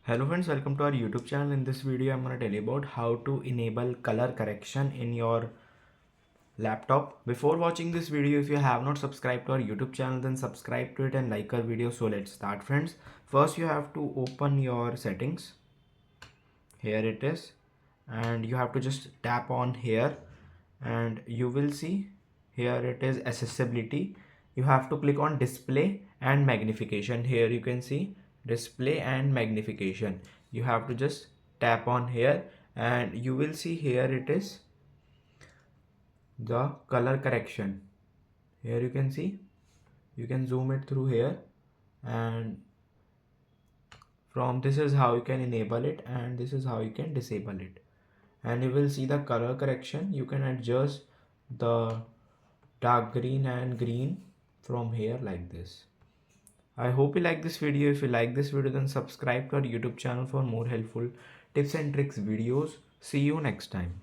Hello friends, welcome to our YouTube channel. In this video, I'm going to tell you about how to enable color correction in your laptop. Before watching this video, if you have not subscribed to our YouTube channel, then subscribe to it and like our video. So let's start friends. First, you have to open your settings. Here it is. And you have to just tap on here and you will see here it is accessibility. You have to click on display and magnification. Here you can see display and magnification. You have to just tap on here and you will see here it is the color correction. Here you can see, you can zoom it through here, and from this is how you can enable it and this is how you can disable it. And you will see the color correction. You can adjust the dark green and green from here like this. I hope you like this video. If you like this video, then subscribe to our YouTube channel for more helpful tips and tricks videos. See you next time.